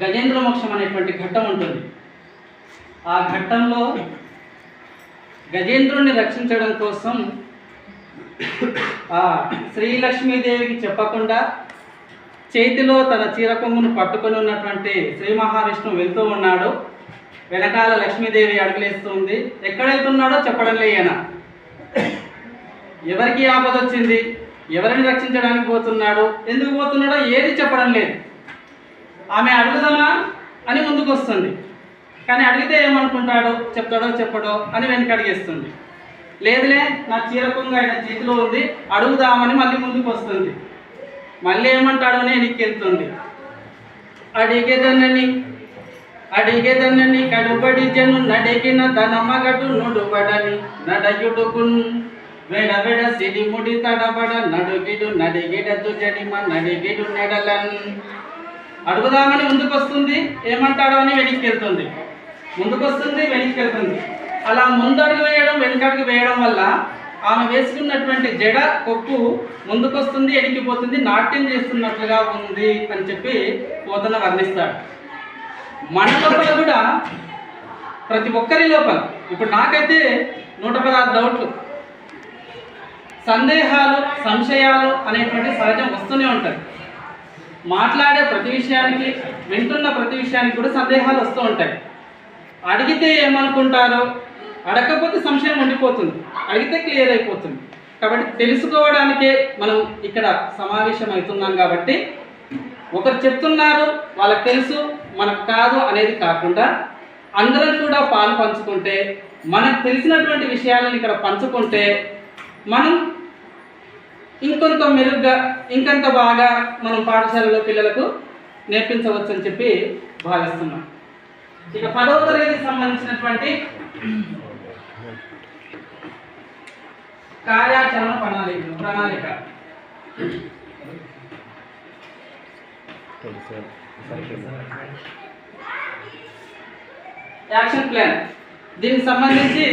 గజేంద్ర మోక్షం అనేటువంటి ఘట్టం ఉంటుంది. ఆ ఘట్టంలో గజేంద్రుణ్ణి రక్షించడం కోసం ఆ శ్రీలక్ష్మీదేవికి చెప్పకుండా చేతిలో తన చీరకొంగును పట్టుకొని ఉన్నటువంటి శ్రీ మహావిష్ణువు వెళ్తూ ఉన్నాడు. వెనకాల లక్ష్మీదేవి అడుగులేస్తుంది. ఎక్కడ వెళ్తున్నాడో చెప్పడం లేయన. ఎవరికి ఆపద వచ్చింది, ఎవరిని రక్షించడానికి పోతున్నాడు, ఎందుకు పోతున్నాడో ఏది చెప్పడం లేదు. ఆమె అడుగుదామా అని ముందుకు వస్తుంది, కానీ అడిగితే ఏమనుకుంటాడో, చెప్తాడో చెప్పడో అని వెనక అడిగేస్తుంది. లేదులే, నా చీరకొంగు ఆయన చేతిలో ఉంది, అడుగుదామని మళ్ళీ ముందుకు వస్తుంది. మళ్ళీ ఏమంటాడో అని వెనక్కెళ్తుంది. అడిగేదన్నని కడుబడి జను నడిగిన తన మగడు నుడుబడని నడయుడుకున్ వెడవెడ సిడిముడి తడబడ నడుగిడు నడిగిడదు జడిమ నడిగిడు నెడలన్. అడుగుదామని ముందుకు వస్తుంది, ఏమంటాడో అని వెనక్కి వెళ్తుంది. ముందుకు వస్తుంది, వెనక్కి వెళ్తుంది. అలా ముందడుగు వేయడం వెనకడుగు వేయడం వల్ల ఆమె వేసుకున్నటువంటి జడ కొప్పు ముందుకొస్తుంది, ఎడికిపోతుంది, నాట్యం చేస్తున్నట్లుగా ఉంది అని చెప్పి పోతన వర్ణిస్తాడు. మన లోపల కూడా ప్రతి ఒక్కరి లోపల ఇప్పుడు నాకైతే 116 డౌట్లు, సందేహాలు, సంశయాలు అనేటువంటి సహజం వస్తూనే ఉంటాయి. మాట్లాడే ప్రతి విషయానికి, వింటున్న ప్రతి విషయానికి కూడా సందేహాలు వస్తూ ఉంటాయి. అడిగితే ఏమనుకుంటారో, అడగకపోతే సంశయం ఉండిపోతుంది, అడిగితే క్లియర్ అయిపోతుంది. కాబట్టి తెలుసుకోవడానికే మనం ఇక్కడ సమావేశం అవుతున్నాం. కాబట్టి ఒకరు చెప్తున్నారు, వాళ్ళకి తెలుసు, మనకు కాదు అనేది కాకుండా అందరం కూడా పాలు పంచుకుంటే, మనకు తెలిసినటువంటి విషయాలను ఇక్కడ పంచుకుంటే మనం ఇంకొంత మెరుగ్గా, ఇంకొంత బాగా మనం పాఠశాలలో పిల్లలకు నేర్పించవచ్చు అని చెప్పి భావిస్తున్నాం. ఇక 10వ తరగతికి సంబంధించినటువంటి కార్యాచరణ ప్రణాళిక యాక్షన్ ప్లాన్, దీనికి సంబంధించి